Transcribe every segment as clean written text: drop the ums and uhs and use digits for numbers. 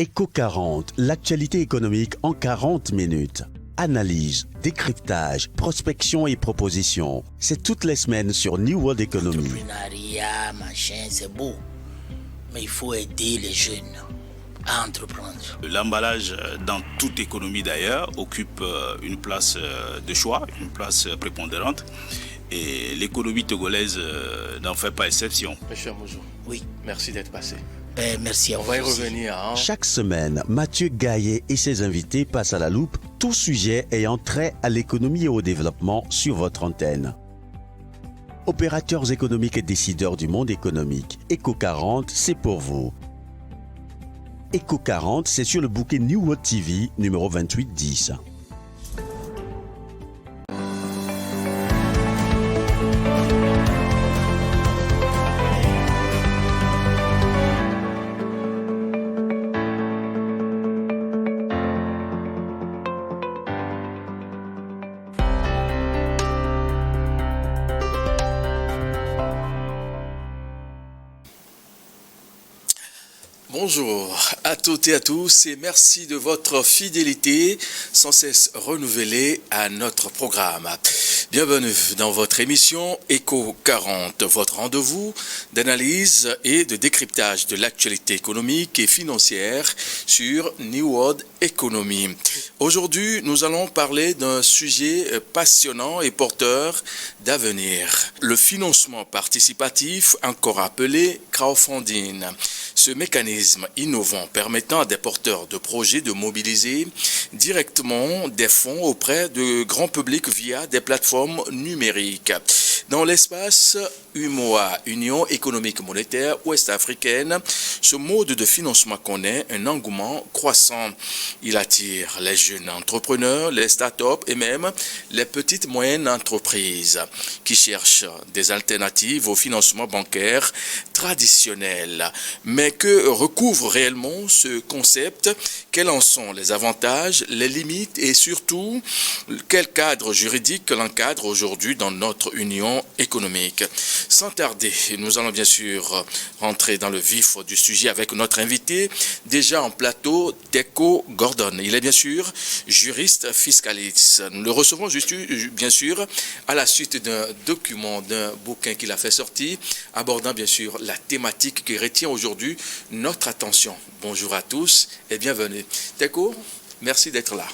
Éco 40, l'actualité économique en 40 minutes. Analyse, décryptage, prospection et proposition. C'est toutes les semaines sur New World Economy. L'entrepreneuriat, machin, c'est beau. Mais il faut aider les jeunes à entreprendre. L'emballage, dans toute économie d'ailleurs, occupe une place de choix, une place prépondérante. Et l'économie togolaise n'en fait pas exception. Monsieur Amouzou, Oui. merci d'être passé. Merci à On vous va y aussi. revenir. Chaque semaine, Mathieu Gaillet et ses invités passent à la loupe tout sujet ayant trait à l'économie et au développement sur votre antenne. Opérateurs économiques et décideurs du monde économique, Éco 40, c'est pour vous. Éco 40, c'est sur le bouquet New World TV numéro 2810. Bonjour à toutes et à tous et merci de votre fidélité sans cesse renouvelée à notre programme. Bienvenue dans votre émission Éco 40, votre rendez-vous d'analyse et de décryptage de l'actualité économique et financière sur New World Economy. Aujourd'hui, nous allons parler d'un sujet passionnant et porteur d'avenir. Le financement participatif, encore appelé crowdfunding. Ce mécanisme innovant permettant à des porteurs de projets de mobiliser directement des fonds auprès de grand public via des plateformes numériques. Dans l'espace UMOA, Union économique monétaire ouest-africaine, ce mode de financement connaît un engouement croissant. Il attire les jeunes entrepreneurs, les start-up et même les petites moyennes entreprises qui cherchent des alternatives au financement bancaire traditionnel. Mais que recouvre réellement ce concept? Quels en sont les avantages, les limites et surtout quel cadre juridique l'encadre aujourd'hui dans notre union économique? Sans tarder, nous allons bien sûr rentrer dans le vif du sujet avec notre invité déjà en plateau, Teco Gordon. Il est bien sûr juriste fiscaliste. Nous le recevons juste, bien sûr à la suite d'un document, d'un bouquin qu'il a fait sortir, abordant bien sûr la thématique qui retient aujourd'hui notre attention. Bonjour à tous et bienvenue. Teco, merci d'être là.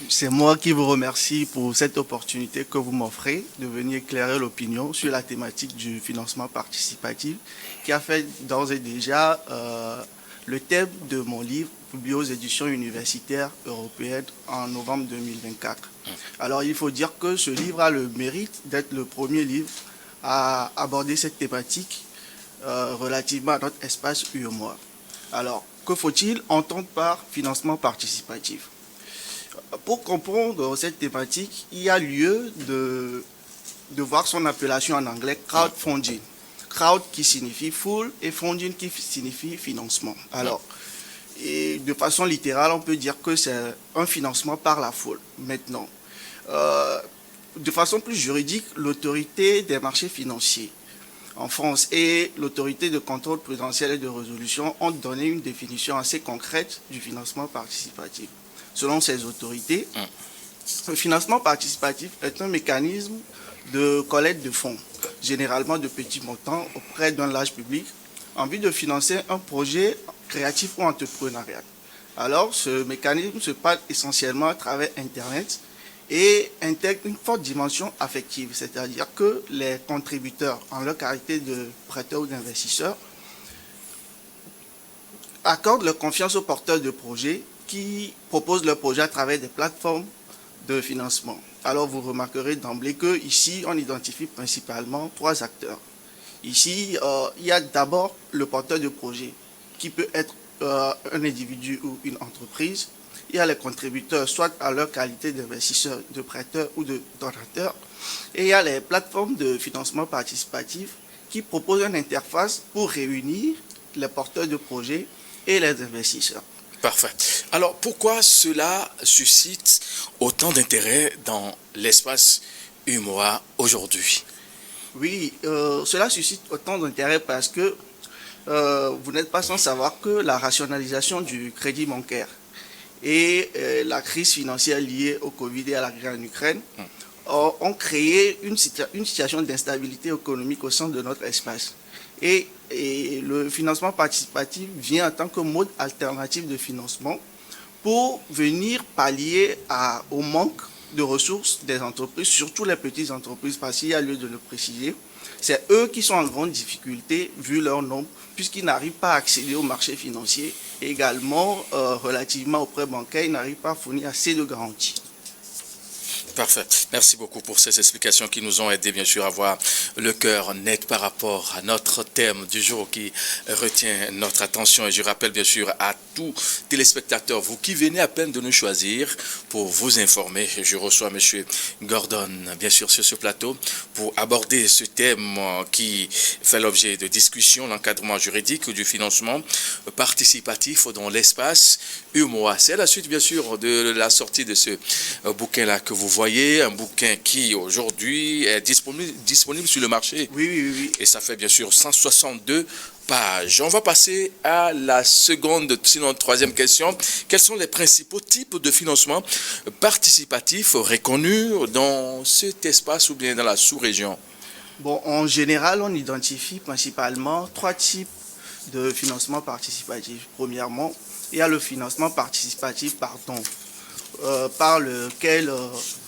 C'est moi qui vous remercie pour cette opportunité que vous m'offrez de venir éclairer l'opinion sur la thématique du financement participatif qui a fait d'ores et déjà le thème de mon livre publié aux éditions universitaires européennes en novembre 2024. Alors il faut dire que ce livre a le mérite d'être le premier livre à aborder cette thématique relativement à notre espace UEMOA. Alors, que faut-il entendre par financement participatif? Pour comprendre cette thématique, il y a lieu de voir son appellation en anglais crowdfunding. Crowd qui signifie foule et funding qui signifie financement. Alors, et de façon littérale, on peut dire que c'est un financement par la foule. Maintenant, de façon plus juridique, l'autorité des marchés financiers en France et l'autorité de contrôle prudentiel et de résolution ont donné une définition assez concrète du financement participatif. Selon ces autorités, le financement participatif est un mécanisme de collecte de fonds, généralement de petits montants auprès d'un large public, en vue de financer un projet créatif ou entrepreneurial. Alors, ce mécanisme se passe essentiellement à travers Internet et intègre une forte dimension affective, c'est-à-dire que les contributeurs, en leur qualité de prêteurs ou d'investisseurs, accordent leur confiance aux porteurs de projets qui proposent leur projet à travers des plateformes de financement. Alors vous remarquerez d'emblée qu'ici, on identifie principalement trois acteurs. Ici, il y a d'abord le porteur de projet, qui peut être un individu ou une entreprise. Il y a les contributeurs, soit à leur qualité d'investisseurs, de prêteurs ou de donateurs. Et il y a les plateformes de financement participatif qui proposent une interface pour réunir les porteurs de projets et les investisseurs. Parfait. Alors, pourquoi cela suscite autant d'intérêt dans l'espace UMOA aujourd'hui? Oui, cela suscite autant d'intérêt parce que vous n'êtes pas sans savoir que la rationalisation du crédit bancaire et la crise financière liée au Covid et à la guerre en Ukraine ont créé une situation d'instabilité économique au sein de notre espace. Et le financement participatif vient en tant que mode alternatif de financement pour venir pallier au manque de ressources des entreprises, surtout les petites entreprises, parce qu'il y a lieu de le préciser. C'est eux qui sont en grande difficulté, vu leur nombre, puisqu'ils n'arrivent pas à accéder au marché financier. Et également, relativement aux prêts bancaires, ils n'arrivent pas à fournir assez de garanties. Parfait. Merci beaucoup pour ces explications qui nous ont aidé, bien sûr, à avoir le cœur net par rapport à notre thème du jour qui retient notre attention. Et je rappelle, bien sûr, à tous téléspectateurs, vous qui venez à peine de nous choisir pour vous informer. Je reçois M. Gordon, bien sûr, sur ce plateau pour aborder ce thème qui fait l'objet de discussions, l'encadrement juridique du financement participatif dans l'espace UMOA. C'est la suite, bien sûr, de la sortie de ce bouquin-là que vous voyez. Un bouquin qui aujourd'hui est disponible sur le marché. Oui. Et ça fait bien sûr 162 pages. On va passer à la seconde, sinon troisième question. Quels sont les principaux types de financement participatif reconnus dans cet espace ou bien dans la sous-région? Bon, en général, on identifie principalement 3 types de financement participatif. Premièrement, il y a le financement participatif par don, par lequel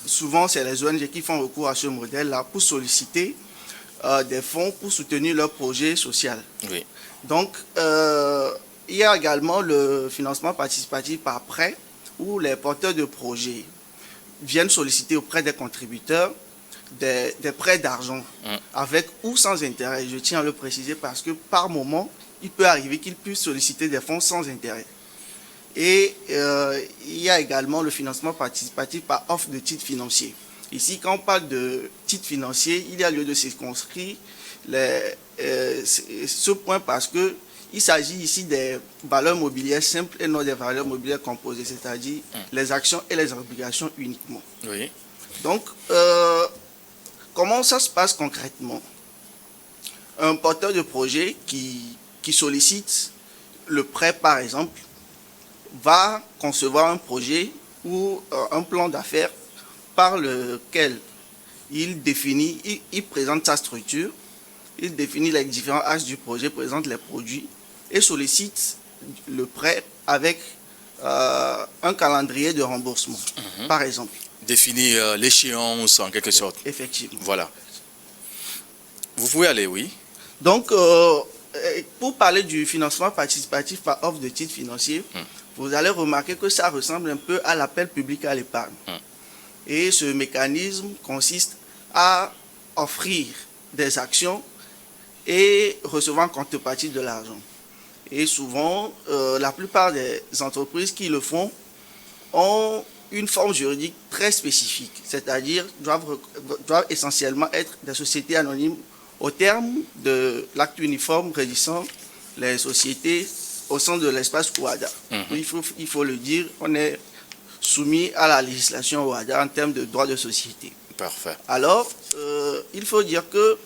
souvent c'est les ONG qui font recours à ce modèle-là pour solliciter des fonds pour soutenir leur projet social. Oui. Donc, il y a également le financement participatif par prêt, où les porteurs de projets viennent solliciter auprès des contributeurs des prêts d'argent, avec ou sans intérêt. Je tiens à le préciser parce que par moment, il peut arriver qu'ils puissent solliciter des fonds sans intérêt. Et il y a également le financement participatif par offre de titres financiers. Ici, quand on parle de titres financiers, il y a lieu de circonscrire ce point parce qu'il s'agit ici des valeurs mobilières simples et non des valeurs mobilières composées, c'est-à-dire les actions et les obligations uniquement. Oui. Donc, comment ça se passe concrètement? Un porteur de projet qui sollicite le prêt, par exemple, va concevoir un projet ou un plan d'affaires par lequel il présente sa structure, il définit les différents axes du projet, présente les produits et sollicite le prêt avec un calendrier de remboursement, par exemple. Définir l'échéance en quelque sorte. Effectivement. Voilà. Vous pouvez aller, oui. Donc, pour parler du financement participatif par offre de titres financiers, vous allez remarquer que ça ressemble un peu à l'appel public à l'épargne. Et ce mécanisme consiste à offrir des actions et recevoir en contrepartie de l'argent. Et souvent, la plupart des entreprises qui le font ont une forme juridique très spécifique, c'est-à-dire doivent essentiellement être des sociétés anonymes au terme de l'acte uniforme régissant les sociétés au sein de l'espace OHADA. Il faut le dire, on est soumis à la législation OHADA en termes de droit de société. Parfait. Alors, il faut dire que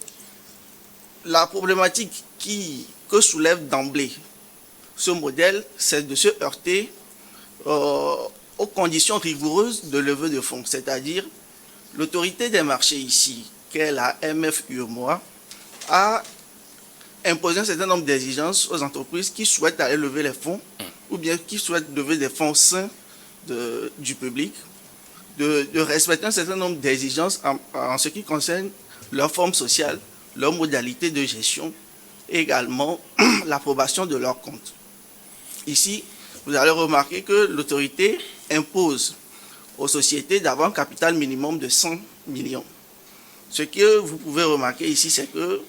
la problématique que soulève d'emblée ce modèle, c'est de se heurter aux conditions rigoureuses de levée de fonds, c'est-à-dire l'autorité des marchés ici, qu'est la MF-UEMOA, a imposé un certain nombre d'exigences aux entreprises qui souhaitent aller lever les fonds ou bien qui souhaitent lever des fonds sains du public, de respecter un certain nombre d'exigences en ce qui concerne leur forme sociale, leur modalité de gestion et également l'approbation de leurs comptes. Ici, vous allez remarquer que l'autorité impose aux sociétés d'avoir un capital minimum de 100 millions. Ce que vous pouvez remarquer ici, c'est que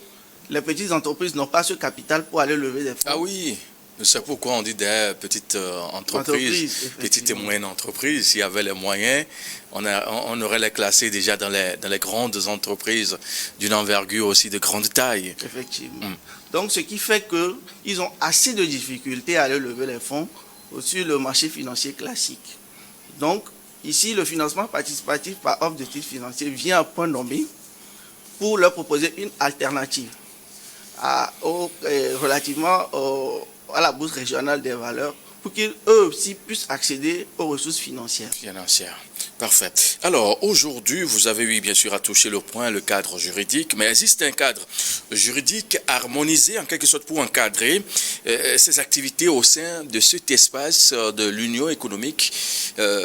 les petites entreprises n'ont pas ce capital pour aller lever des fonds. Ah oui, c'est pourquoi on dit des petites entreprises, petites et moyennes entreprises. S'il y avait les moyens, on aurait les classés déjà dans les grandes entreprises d'une envergure aussi de grande taille. Effectivement. Donc, ce qui fait qu'ils ont assez de difficultés à aller lever les fonds sur le marché financier classique. Donc, ici, le financement participatif par offre de titres financiers vient à point nommé pour leur proposer une alternative. relativement à la bourse régionale des valeurs pour qu'ils eux aussi puissent accéder aux ressources financières. Parfait. Alors, aujourd'hui, vous avez eu bien sûr à toucher le point, le cadre juridique, mais existe un cadre juridique harmonisé en quelque sorte pour encadrer ces activités au sein de cet espace de l'Union économique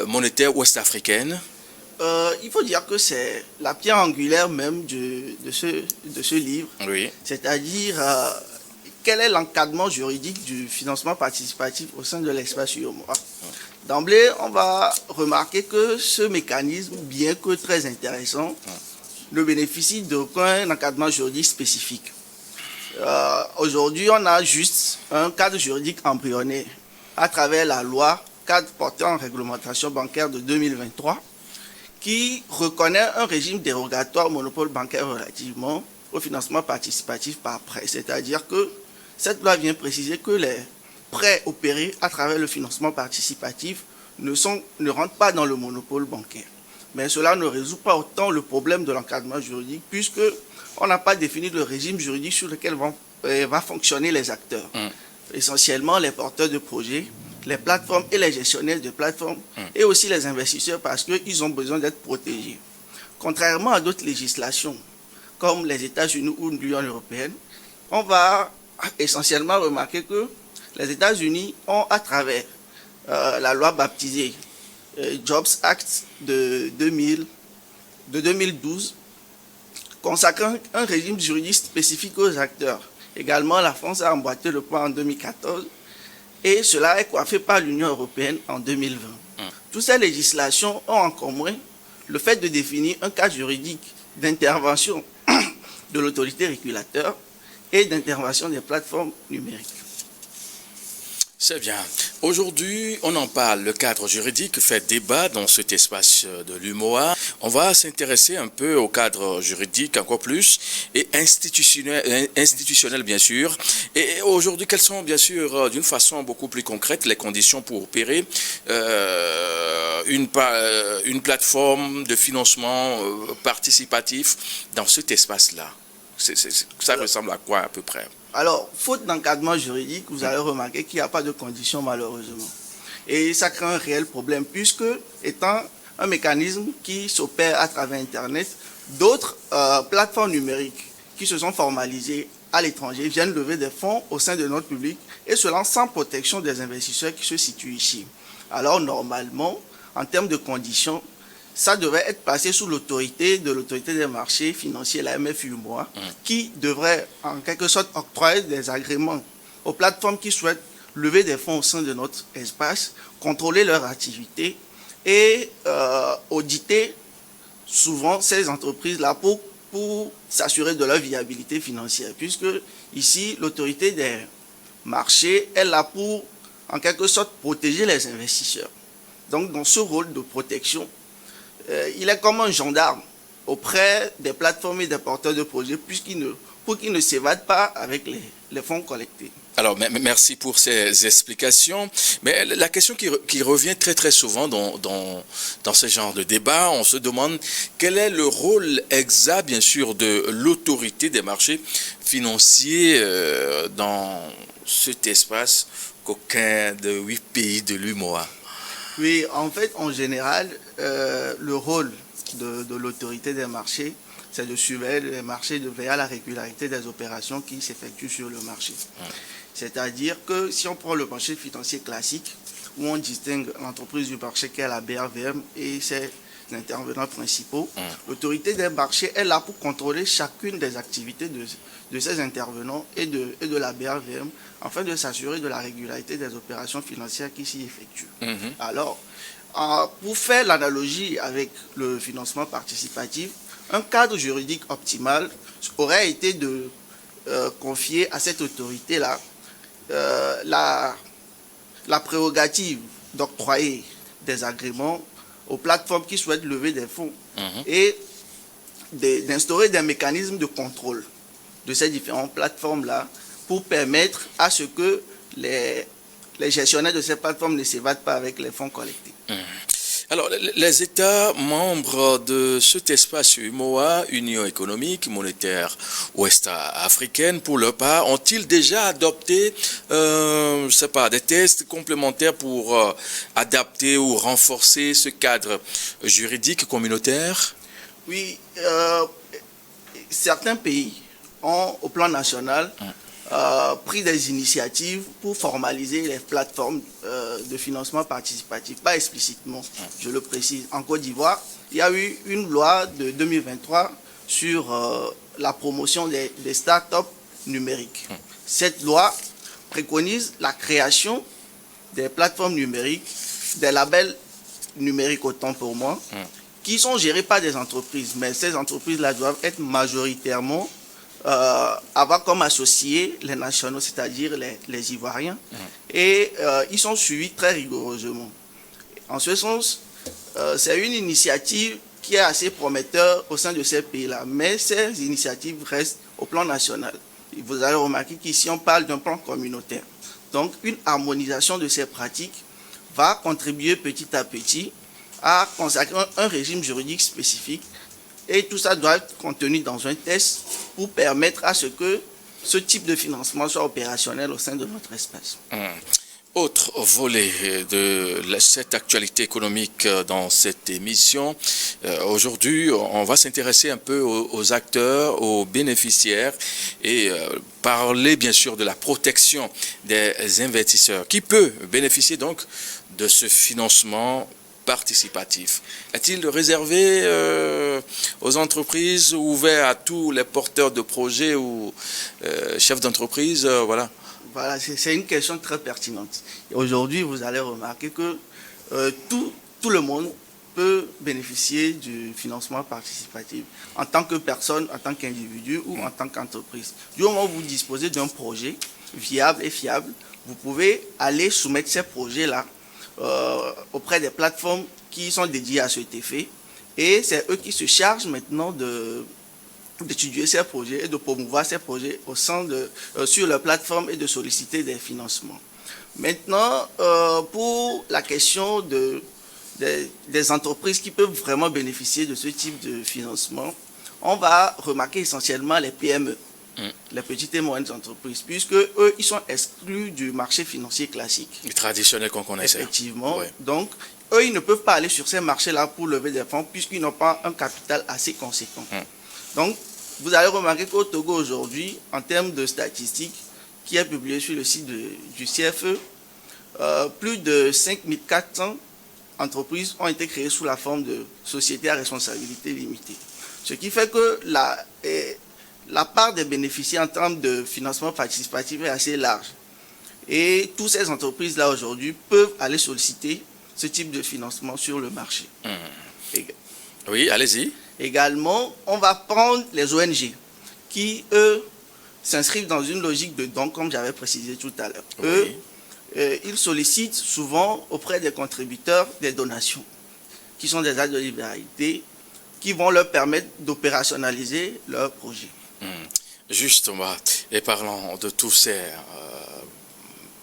monétaire ouest-africaine? Il faut dire que c'est la pierre angulaire même de ce livre, Oui. c'est-à-dire quel est l'encadrement juridique du financement participatif au sein de l'espace UEMOA. D'emblée, on va remarquer que ce mécanisme, bien que très intéressant, ne bénéficie d'aucun encadrement juridique spécifique. Aujourd'hui, on a juste un cadre juridique embryonnaire à travers la loi cadre portant en réglementation bancaire de 2023 qui reconnaît un régime dérogatoire au monopole bancaire relativement au financement participatif par prêt. C'est-à-dire que cette loi vient préciser que les prêts opérés à travers le financement participatif ne rentrent pas dans le monopole bancaire. Mais cela ne résout pas autant le problème de l'encadrement juridique puisqu'on n'a pas défini le régime juridique sur lequel vont fonctionner les acteurs. Essentiellement les porteurs de projets, les plateformes et les gestionnaires de plateformes et aussi les investisseurs parce qu'ils ont besoin d'être protégés. Contrairement à d'autres législations comme les États-Unis ou l'Union européenne, on va essentiellement remarquer que les États-Unis ont, à travers la loi baptisée Jobs Act de 2012, consacré un régime juridique spécifique aux acteurs. Également, la France a emboîté le pas en 2014 et cela est coiffé par l'Union européenne en 2020. Toutes ces législations ont en commun le fait de définir un cadre juridique d'intervention de l'autorité régulateur et d'intervention des plateformes numériques. C'est bien. Aujourd'hui, on en parle, le cadre juridique fait débat dans cet espace de l'UMOA. On va s'intéresser un peu au cadre juridique encore plus et institutionnel bien sûr. Et aujourd'hui, quelles sont bien sûr d'une façon beaucoup plus concrète les conditions pour opérer une plateforme de financement participatif dans cet espace-là? Ça ressemble à quoi à peu près? Alors, faute d'encadrement juridique, vous allez remarquer qu'il n'y a pas de conditions malheureusement. Et ça crée un réel problème puisque, étant un mécanisme qui s'opère à travers Internet, d'autres plateformes numériques qui se sont formalisées à l'étranger viennent lever des fonds au sein de notre public et cela sans protection des investisseurs qui se situent ici. Alors, normalement, en termes de conditions, ça devrait être placé sous l'autorité des marchés financiers, la MFUMOA, qui devrait en quelque sorte octroyer des agréments aux plateformes qui souhaitent lever des fonds au sein de notre espace, contrôler leur activité et auditer souvent ces entreprises-là pour s'assurer de leur viabilité financière. Puisque ici, l'autorité des marchés est là pour en quelque sorte protéger les investisseurs. Donc dans ce rôle de protection, il est comme un gendarme auprès des plateformes et des porteurs de projets pour qu'ils ne s'évadent pas avec les fonds collectés. Alors, merci pour ces explications. Mais la question qui revient très très souvent dans ce genre de débat, on se demande quel est le rôle exact, bien sûr, de l'autorité des marchés financiers dans cet espace qu'aucun de 8 pays de l'UMOA. Oui, en fait, en général, le rôle de l'autorité des marchés, c'est de surveiller les marchés, de veiller à la régularité des opérations qui s'effectuent sur le marché. C'est-à-dire que si on prend le marché financier classique, où on distingue l'entreprise du marché qui est la BRVM et ses intervenants principaux, l'autorité des marchés est là pour contrôler chacune des activités de ces intervenants et de la BRVM afin de s'assurer de la régularité des opérations financières qui s'y effectuent. Alors, pour faire l'analogie avec le financement participatif, un cadre juridique optimal aurait été de confier à cette autorité-là la prérogative d'octroyer des agréments aux plateformes qui souhaitent lever des fonds et d'instaurer des mécanismes de contrôle de ces différentes plateformes-là pour permettre à ce que les gestionnaires de ces plateformes ne s'évadent pas avec les fonds collectés. Alors, les États membres de cet espace UMOA, Union économique, monétaire ouest-africaine, pour leur part, ont-ils déjà adopté je sais pas, des tests complémentaires pour adapter ou renforcer ce cadre juridique communautaire? Oui, certains pays ont, au plan national, pris des initiatives pour formaliser les plateformes de financement participatif, pas explicitement, je le précise. En Côte d'Ivoire, il y a eu une loi de 2023 sur la promotion des startups numériques. Cette loi préconise la création des plateformes numériques, des labels numériques autant pour moi, qui sont gérés par des entreprises. Mais ces entreprises-là doivent être majoritairement avoir comme associés les nationaux, c'est-à-dire les Ivoiriens. Et ils sont suivis très rigoureusement. En ce sens, c'est une initiative qui est assez prometteur au sein de ces pays-là. Mais ces initiatives restent au plan national. Vous allez remarquer qu'ici, on parle d'un plan communautaire. Donc, une harmonisation de ces pratiques va contribuer petit à petit à consacrer un régime juridique spécifique. Et tout ça doit être contenu dans un test pour permettre à ce que ce type de financement soit opérationnel au sein de notre espace. Autre volet de cette actualité économique dans cette émission. Aujourd'hui, on va s'intéresser un peu aux acteurs, aux bénéficiaires et parler bien sûr de la protection des investisseurs. Qui peut bénéficier donc de ce financement participatif? Est-il réservé aux entreprises ou ouvert à tous les porteurs de projets ou chefs d'entreprise? Voilà. Voilà, c'est une question très pertinente. Aujourd'hui, vous allez remarquer que tout le monde peut bénéficier du financement participatif en tant que personne, en tant qu'individu ou en tant qu'entreprise. Du moment où vous disposez d'un projet viable et fiable, vous pouvez aller soumettre ces projets-là auprès des plateformes qui sont dédiées à cet effet. Et c'est eux qui se chargent maintenant d'étudier ces projets et de promouvoir ces projets sur la plateforme et de solliciter des financements. Maintenant, pour la question des entreprises qui peuvent vraiment bénéficier de ce type de financement, on va remarquer essentiellement les PME, les petites et moyennes entreprises, puisque eux, ils sont exclus du marché financier classique. Le traditionnel qu'on connaissait. Effectivement. Ouais. Donc, eux, ils ne peuvent pas aller sur ces marchés-là pour lever des fonds, puisqu'ils n'ont pas un capital assez conséquent. Donc, vous allez remarquer qu'au Togo aujourd'hui, en termes de statistiques, qui est publié sur le site du CFE, plus de 5400 entreprises ont été créées sous la forme de sociétés à responsabilité limitée. Ce qui fait que la part des bénéficiaires en termes de financement participatif est assez large. Et toutes ces entreprises-là aujourd'hui peuvent aller solliciter ce type de financement sur le marché. Oui, allez-y. Également, on va prendre les ONG qui, eux, s'inscrivent dans une logique de don, comme j'avais précisé tout à l'heure. Oui. Eux, ils sollicitent souvent auprès des contributeurs des donations, qui sont des actes de libéralité, qui vont leur permettre d'opérationnaliser leurs projets. Justement, et parlant de tous ces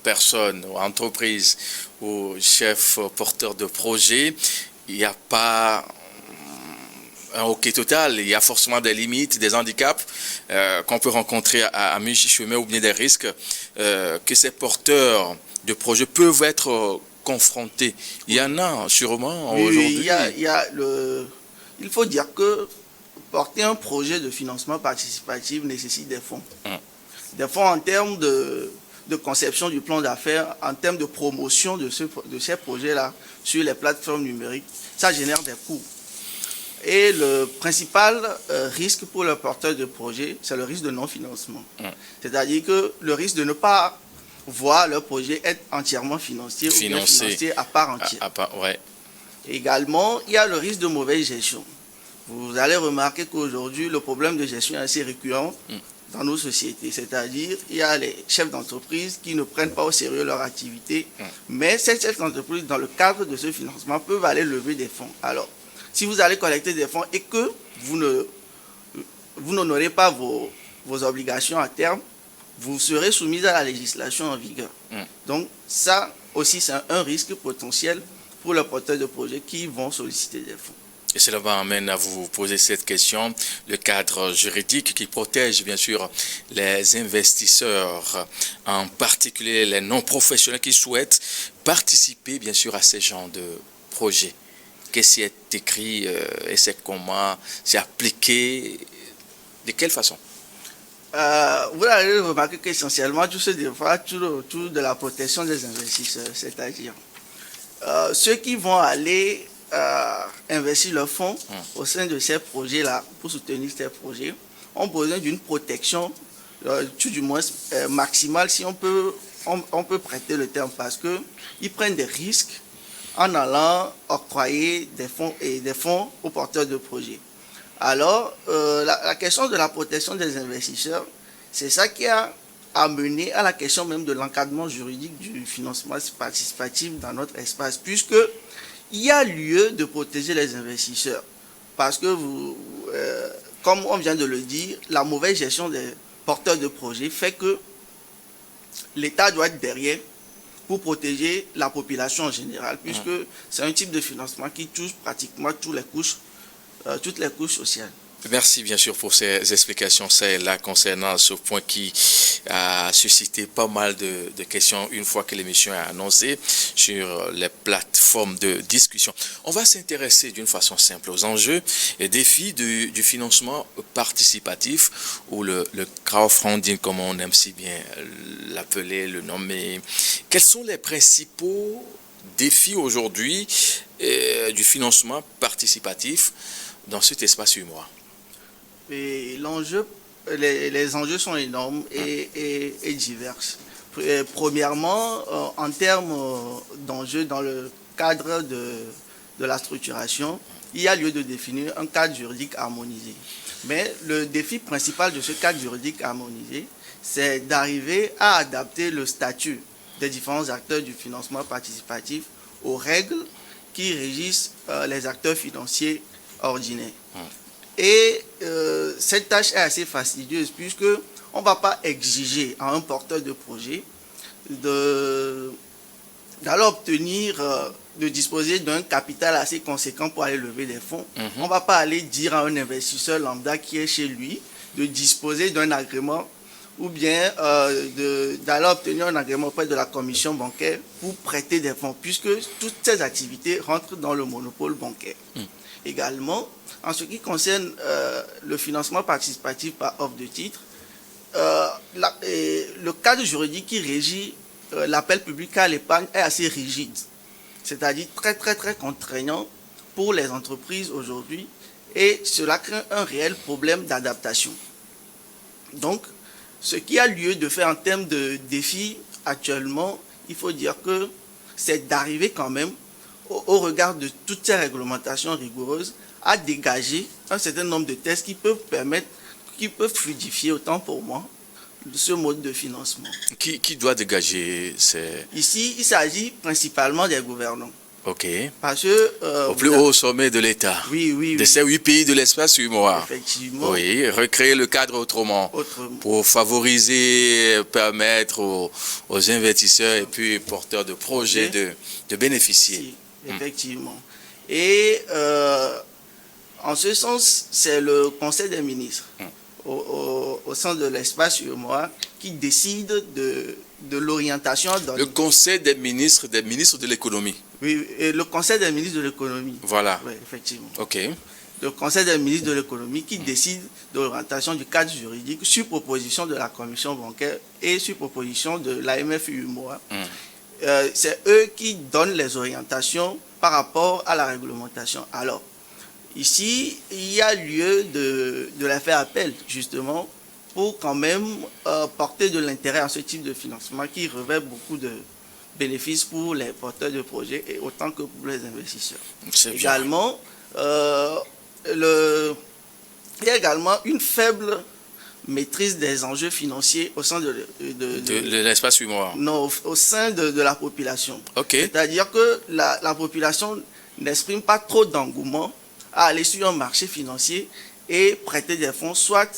personnes, ou entreprises, ou chefs porteurs de projets, il n'y a pas un hockey total, il y a forcément des limites, des handicaps qu'on peut rencontrer à mi-chemin ou bien des risques que ces porteurs de projets peuvent être confrontés. Il y en a sûrement aujourd'hui. Il faut dire que porter un projet de financement participatif nécessite des fonds. Des fonds en termes de conception du plan d'affaires, en termes de promotion de ces projets-là sur les plateformes numériques. Ça génère des coûts. Et le principal risque pour le porteur de projet, c'est le risque de non-financement. C'est-à-dire que le risque de ne pas voir leur projet être entièrement financé ou bien financé à part entière. Ouais. Également, il y a le risque de mauvaise gestion. Vous allez remarquer qu'aujourd'hui, le problème de gestion est assez récurrent dans nos sociétés. C'est-à-dire, il y a les chefs d'entreprise qui ne prennent pas au sérieux leur activité, mais ces chefs d'entreprise, dans le cadre de ce financement, peuvent aller lever des fonds. Alors, si vous allez collecter des fonds et que vous n'honorez pas vos obligations à terme, vous serez soumis à la législation en vigueur. Donc, ça aussi, c'est un risque potentiel pour les porteurs de projets qui vont solliciter des fonds. Et cela m'amène à vous poser cette question. Le cadre juridique qui protège bien sûr les investisseurs, en particulier les non-professionnels qui souhaitent participer bien sûr à ces genres de projets. Qu'est-ce qui est écrit et c'est comment, c'est appliqué, de quelle façon? Vous avez remarqué qu'essentiellement tout se développe autour de la protection des investisseurs, c'est-à-dire ceux qui vont aller investir leurs fonds au sein de ces projets-là pour soutenir ces projets ont besoin d'une protection, tout du moins maximale, si on peut prêter le terme, parce qu'ils prennent des risques en allant octroyer des fonds aux porteurs de projets. Alors, la question de la protection des investisseurs, c'est ça qui a amené à la question même de l'encadrement juridique du financement participatif dans notre espace, puisque il y a lieu de protéger les investisseurs. Parce que, comme on vient de le dire, la mauvaise gestion des porteurs de projets fait que l'État doit être derrière pour protéger la population en général, puisque c'est un type de financement qui touche pratiquement toutes les couches sociales. Merci bien sûr pour ces explications, là concernant ce point qui a suscité pas mal de questions une fois que l'émission est annoncée sur les plateformes de discussion. On va s'intéresser d'une façon simple aux enjeux et défis du financement participatif ou le crowdfunding comme on aime si bien l'appeler, le nommer. Quels sont les principaux défis aujourd'hui du financement participatif dans cet espace UEMOA? Et les enjeux sont énormes et divers. Premièrement, en termes d'enjeux dans le cadre de la structuration, il y a lieu de définir un cadre juridique harmonisé. Mais le défi principal de ce cadre juridique harmonisé, c'est d'arriver à adapter le statut des différents acteurs du financement participatif aux règles qui régissent les acteurs financiers ordinaires. Et cette tâche est assez fastidieuse puisque on ne va pas exiger à un porteur de projet d'aller obtenir, de disposer d'un capital assez conséquent pour aller lever des fonds. On ne va pas aller dire à un investisseur lambda qui est chez lui de disposer d'un agrément ou bien d'aller obtenir un agrément auprès de la commission bancaire pour prêter des fonds, puisque toutes ces activités rentrent dans le monopole bancaire. Également, en ce qui concerne le financement participatif par offre de titre, le cadre juridique qui régit l'appel public à l'épargne est assez rigide, c'est-à-dire très très très contraignant pour les entreprises aujourd'hui, et cela crée un réel problème d'adaptation. Donc, ce qui a lieu de faire en termes de défis actuellement, il faut dire que c'est d'arriver quand même, au regard de toutes ces réglementations rigoureuses, à dégager un certain nombre de tests qui peuvent fluidifier, autant pour moi, ce mode de financement. Qui doit dégager ces... Ici, il s'agit principalement des gouvernants. Ok. Parce que... au plus haut sommet de l'État. Oui. De ces 8 pays de l'espace UEMOA. Effectivement. Oui, recréer le cadre autrement. Pour favoriser, permettre aux investisseurs et puis porteurs de projets de bénéficier. Si, effectivement. Et en ce sens, c'est le Conseil des ministres au sein de l'espace UEMOA qui décide de l'orientation. Le Conseil des ministres de l'économie. Oui, et le Conseil des ministres de l'économie. Voilà. Oui, effectivement. Ok. Le Conseil des ministres de l'économie qui décide de l'orientation du cadre juridique sur proposition de la commission bancaire et sur proposition de l'AMF UEMOA. C'est eux qui donnent les orientations par rapport à la réglementation. Alors, ici, il y a lieu de les faire appel, justement, pour quand même porter de l'intérêt à ce type de financement qui revêt beaucoup de bénéfices pour les porteurs de projets et autant que pour les investisseurs. Également, il y a également une faible maîtrise des enjeux financiers au sein de l'espace UEMOA. Non, au sein de la population. Okay. C'est-à-dire que la population n'exprime pas trop d'engouement à aller sur un marché financier et prêter des fonds, soit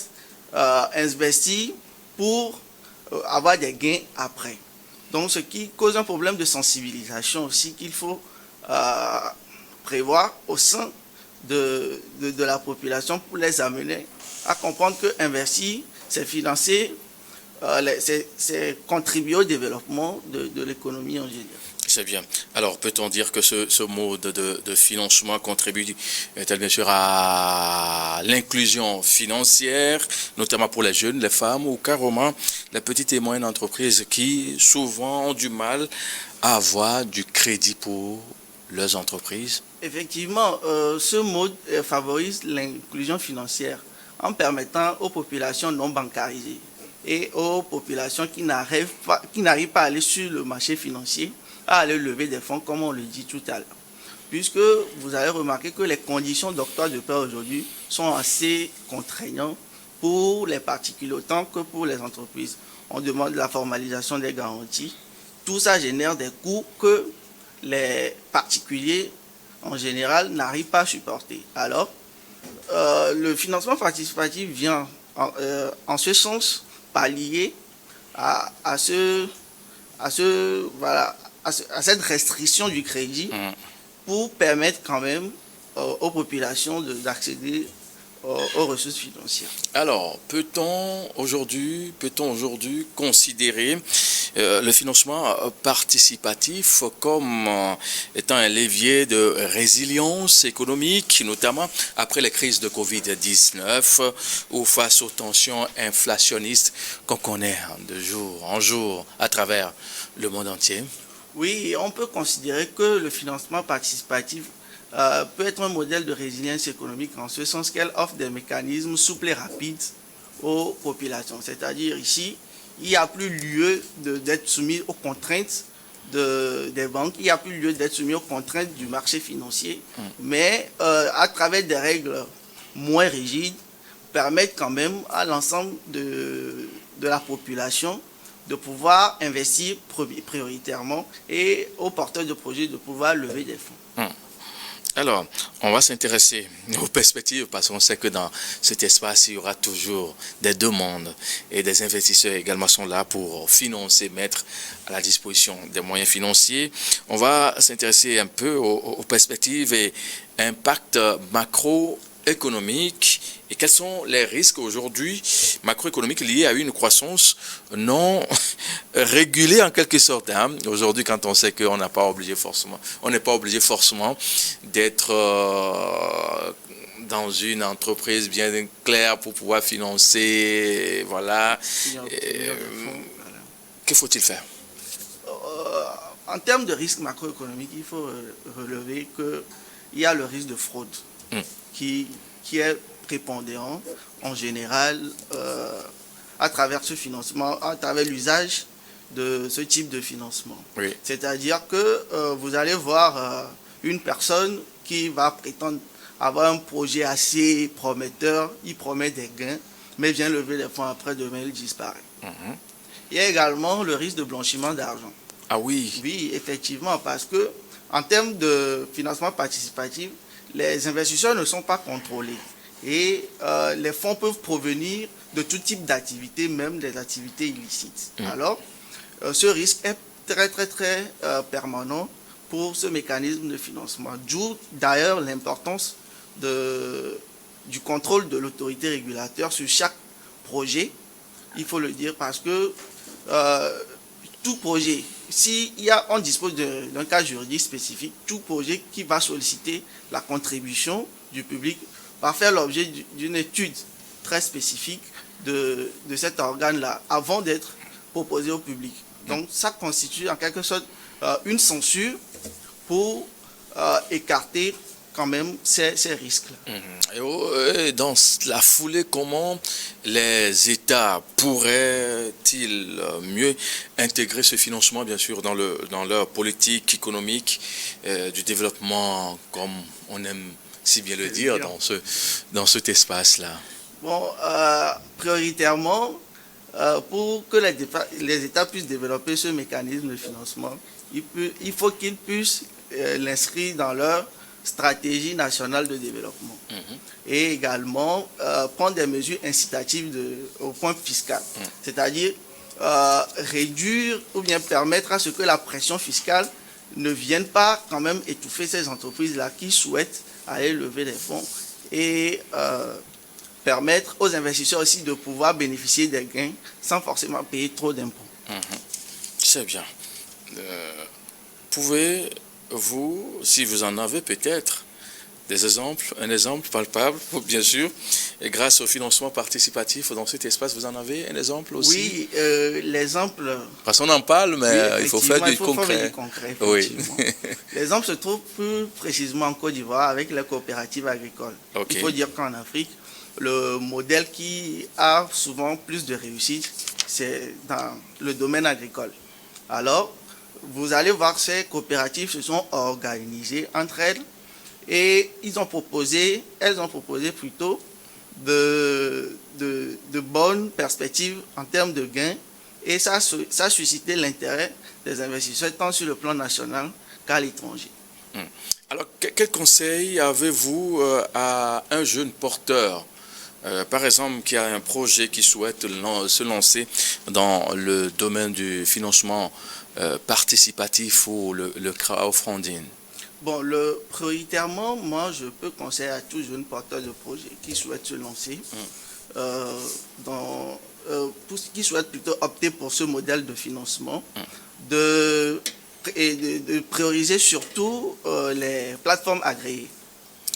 investir pour avoir des gains après. Donc, ce qui cause un problème de sensibilisation aussi qu'il faut prévoir au sein de la population pour les amener à comprendre que investir, c'est financer, c'est contribuer au développement de l'économie en général. C'est bien. Alors, peut-on dire que ce mode de financement contribue bien sûr à l'inclusion financière, notamment pour les jeunes, les femmes ou carrément les petites et moyennes entreprises qui souvent ont du mal à avoir du crédit pour leurs entreprises? Effectivement, ce mode favorise l'inclusion financière en permettant aux populations non bancarisées et aux populations qui n'arrivent pas à aller sur le marché financier à aller lever des fonds, comme on le dit tout à l'heure. Puisque vous avez remarqué que les conditions d'octroi de prêt aujourd'hui sont assez contraignantes pour les particuliers autant que pour les entreprises. On demande la formalisation des garanties. Tout ça génère des coûts que les particuliers, en général, n'arrivent pas à supporter. Alors, le financement participatif vient en ce sens pallier à cette restriction du crédit pour permettre quand même aux populations d'accéder aux ressources financières. Alors, peut-on aujourd'hui considérer le financement participatif comme étant un levier de résilience économique, notamment après les crises de Covid-19 ou face aux tensions inflationnistes qu'on connaît de jour en jour à travers le monde entier? Oui, on peut considérer que le financement participatif peut être un modèle de résilience économique en ce sens qu'elle offre des mécanismes souples et rapides aux populations. C'est-à-dire ici, il n'y a plus lieu d'être soumis aux contraintes des banques, il n'y a plus lieu d'être soumis aux contraintes du marché financier, mais à travers des règles moins rigides, permettent quand même à l'ensemble de la population de pouvoir investir prioritairement et aux porteurs de projets de pouvoir lever des fonds. Alors, on va s'intéresser aux perspectives parce qu'on sait que dans cet espace, il y aura toujours des demandes et des investisseurs également sont là pour financer, mettre à la disposition des moyens financiers. On va s'intéresser un peu aux perspectives et impacts macroéconomiques et quels sont les risques aujourd'hui macroéconomiques liés à une croissance non régulée en quelque sorte. Aujourd'hui, quand on sait qu'on n'est pas obligé forcément d'être dans une entreprise bien claire pour pouvoir financer, voilà. Que faut-il faire? En termes de risque macroéconomique, il faut relever qu'il y a le risque de fraude qui est prépondérant en général à travers ce financement, à travers l'usage de ce type de financement. Oui. C'est-à-dire que vous allez voir une personne qui va prétendre avoir un projet assez prometteur, il promet des gains, mais vient lever les fonds après, demain il disparaît. Il y a également le risque de blanchiment d'argent. Ah oui. Oui, effectivement, parce que en termes de financement participatif, les investisseurs ne sont pas contrôlés. Et les fonds peuvent provenir de tout type d'activités, même des activités illicites. Alors, ce risque est très, très, très permanent pour ce mécanisme de financement. D'où d'ailleurs l'importance du contrôle de l'autorité régulateur sur chaque projet, il faut le dire, parce que tout projet, on dispose d'un cas juridique spécifique, tout projet qui va solliciter la contribution du public va faire l'objet d'une étude très spécifique de cet organe-là avant d'être proposé au public. Donc ça constitue en quelque sorte une censure pour écarter quand même ces risques-là. Et dans la foulée, comment les États pourraient-ils mieux intégrer ce financement, bien sûr, dans leur politique économique du développement, comme on aime si bien le dire, dans cet espace-là? Bon, prioritairement, pour que les États puissent développer ce mécanisme de financement, il faut qu'ils puissent l'inscrire dans leur stratégie nationale de développement. Et également prendre des mesures incitatives au point fiscal. C'est-à-dire réduire ou bien permettre à ce que la pression fiscale ne viennent pas quand même étouffer ces entreprises-là qui souhaitent aller lever des fonds et permettre aux investisseurs aussi de pouvoir bénéficier des gains sans forcément payer trop d'impôts. C'est bien. Pouvez-vous, si vous en avez peut-être, des exemples, un exemple palpable, bien sûr, et grâce au financement participatif dans cet espace, vous en avez un exemple aussi? Oui, l'exemple... Parce qu'on en parle, mais oui, il faut faire du concret. Oui. Oui. L'exemple se trouve plus précisément en Côte d'Ivoire avec les coopératives agricoles. Okay. Il faut dire qu'en Afrique, le modèle qui a souvent plus de réussite, c'est dans le domaine agricole. Alors, vous allez voir, ces coopératives se sont organisées entre elles et elles ont proposé plutôt de bonnes perspectives en termes de gains, et ça a suscité l'intérêt des investisseurs tant sur le plan national qu'à l'étranger. Alors, quel conseil avez-vous à un jeune porteur, par exemple, qui a un projet, qui souhaite se lancer dans le domaine du financement participatif ou le crowdfunding? Bon, prioritairement, moi, je peux conseiller à tout jeune porteur de projet qui souhaite se lancer, qui souhaite plutôt opter pour ce modèle de financement, de prioriser surtout les plateformes agréées.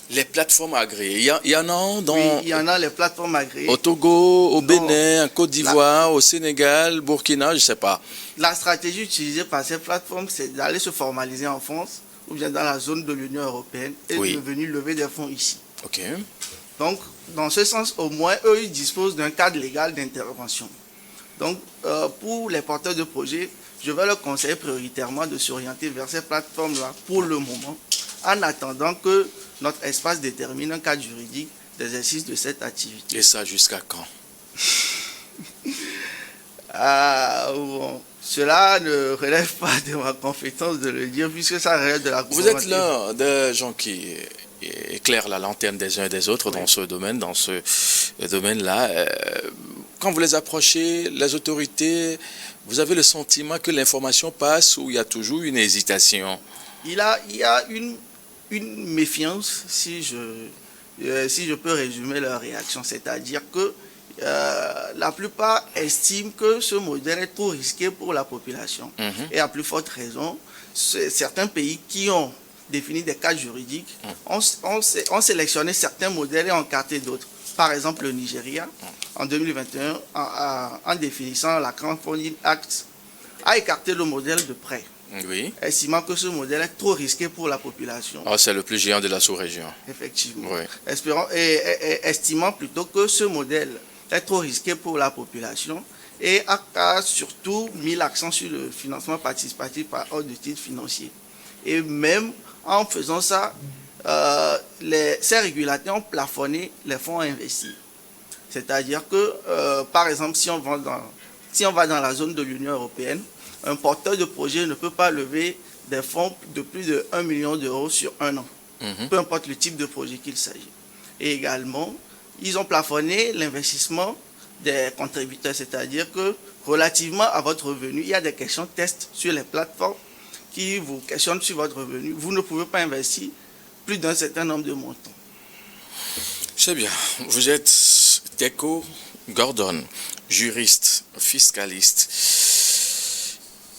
Les plateformes agréées, il y en a dans... Oui, il y en a, les plateformes agréées. Au Togo, au Bénin, en Côte d'Ivoire, au Sénégal, Burkina, je ne sais pas. La stratégie utilisée par ces plateformes, c'est d'aller se formaliser en France ou bien dans la zone de l'Union européenne et de venir lever des fonds ici. Ok. Donc, dans ce sens, au moins, eux, ils disposent d'un cadre légal d'intervention. Donc, pour les porteurs de projets, je vais leur conseiller prioritairement de s'orienter vers ces plateformes-là pour le moment, en attendant que notre espace détermine un cadre juridique d'exercice de cette activité. Et ça, jusqu'à quand? Bon, cela ne relève pas de ma compétence de le dire, puisque ça relève de la Vous êtes l'un des gens qui éclairent la lanterne des uns et des autres dans ce domaine-là. Quand vous les approchez, les autorités, vous avez le sentiment que l'information passe ou il y a toujours une hésitation? Il y a une méfiance, si je peux résumer leur réaction, c'est-à-dire que la plupart estiment que ce modèle est trop risqué pour la population. Et à plus forte raison, certains pays qui ont défini des cadres juridiques ont sélectionné certains modèles et encarté d'autres. Par exemple, le Nigeria, en 2021, en définissant la Crowdfunding Act, a écarté le modèle de prêt. Oui. Estimant que ce modèle est trop risqué pour la population. C'est le plus géant de la sous-région. Effectivement. Oui. Estimant plutôt que ce modèle est trop risqué pour la population et a surtout mis l'accent sur le financement participatif par ordre de titre financier. Et même en faisant ça, ces régulateurs ont plafonné les fonds à investir. C'est-à-dire que, par exemple, si on va dans la zone de l'Union européenne, un porteur de projet ne peut pas lever des fonds de plus de 1 million d'euros sur un an, peu importe le type de projet qu'il s'agit. Et également, ils ont plafonné l'investissement des contributeurs, c'est-à-dire que relativement à votre revenu, il y a des questions tests sur les plateformes qui vous questionnent sur votre revenu. Vous ne pouvez pas investir plus d'un certain nombre de montants. C'est bien. Vous êtes Teko Gordon, juriste, fiscaliste,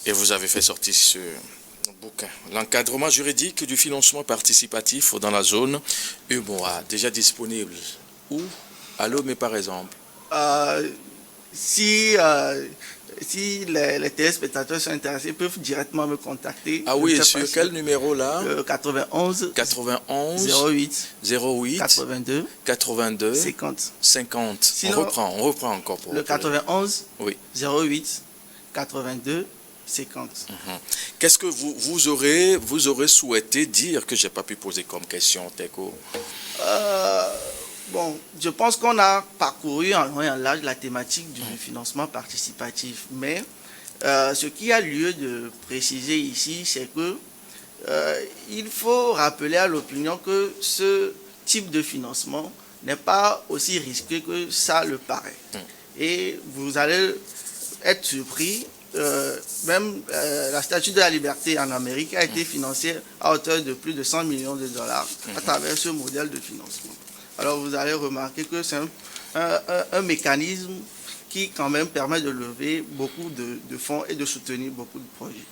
et vous avez fait sortir ce bouquin, l'encadrement juridique du financement participatif dans la zone UMOA, déjà disponible où? À Lomé par exemple. Si les téléspectateurs sont intéressés, ils peuvent directement me contacter. Ah oui, et sur quel numéro là? 91 08 82 50. Sinon, on reprend encore pour le 91 oui. 08 82 50. Qu'est-ce que vous aurez souhaité dire que je n'ai pas pu poser comme question, Teko? Bon, je pense qu'on a parcouru en long et en large la thématique du financement participatif, mais ce qui a lieu de préciser ici, c'est que il faut rappeler à l'opinion que ce type de financement n'est pas aussi risqué que ça le paraît. Et vous allez être surpris même la Statue de la Liberté en Amérique a été financée à hauteur de plus de 100 millions de dollars à travers ce modèle de financement. Alors vous allez remarquer que c'est un mécanisme qui quand même permet de lever beaucoup de fonds et de soutenir beaucoup de projets.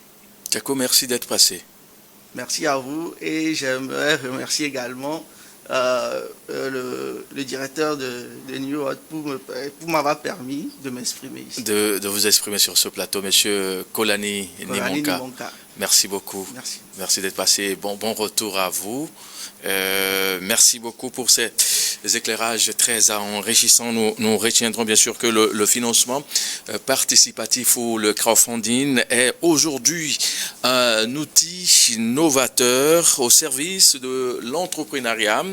Tchako, merci d'être passé. Merci à vous et j'aimerais remercier également le directeur de New World pour m'avoir permis de m'exprimer ici. De vous exprimer sur ce plateau, monsieur Kolani Nimonka. Merci beaucoup. Merci. Merci d'être passé. Bon retour à vous. Merci beaucoup pour ces éclairages très enrichissants. Nous retiendrons bien sûr que le financement participatif ou le crowdfunding est aujourd'hui un outil novateur au service de l'entrepreneuriat,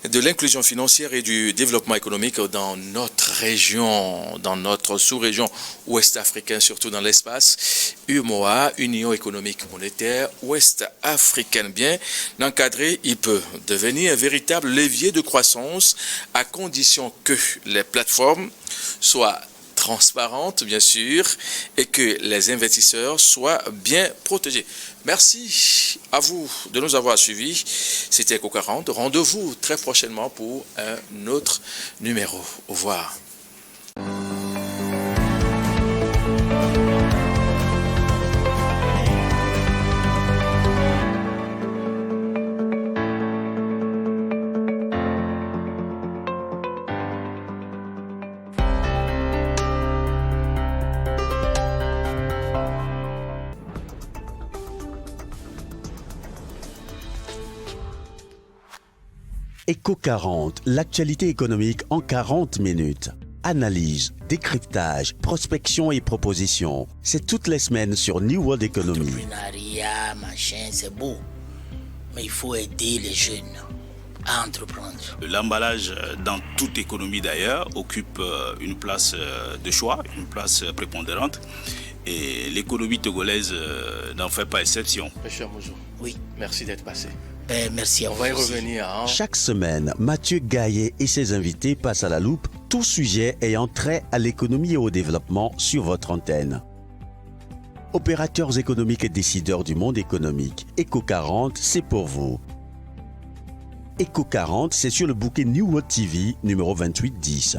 de l'inclusion financière et du développement économique dans notre région, dans notre sous-région ouest africaine, surtout dans l'espace UMOA, Union économique monétaire ouest africaine. Bien encadré, il peut devenir un véritable levier de croissance à condition que les plateformes soient transparentes, bien sûr, et que les investisseurs soient bien protégés. Merci à vous de nous avoir suivis. C'était ECO40. Rendez-vous très prochainement pour un autre numéro. Au revoir. ECO40, l'actualité économique en 40 minutes. Analyse, décryptage, prospection et proposition. C'est toutes les semaines sur New World Economy. L'entrepreneuriat, machin, c'est beau. Mais il faut aider les jeunes à entreprendre. L'emballage, dans toute économie d'ailleurs, occupe une place de choix, une place prépondérante. Et l'économie togolaise n'en fait pas exception. Monsieur Amouzou, Oui. merci d'être passé. Merci à vous. On va y aussi. revenir. Chaque semaine, Mathieu Gaillet et ses invités passent à la loupe tout sujet ayant trait à l'économie et au développement sur votre antenne. Opérateurs économiques et décideurs du monde économique, ECO40, c'est pour vous. ECO40, c'est sur le bouquet New World TV numéro 2810.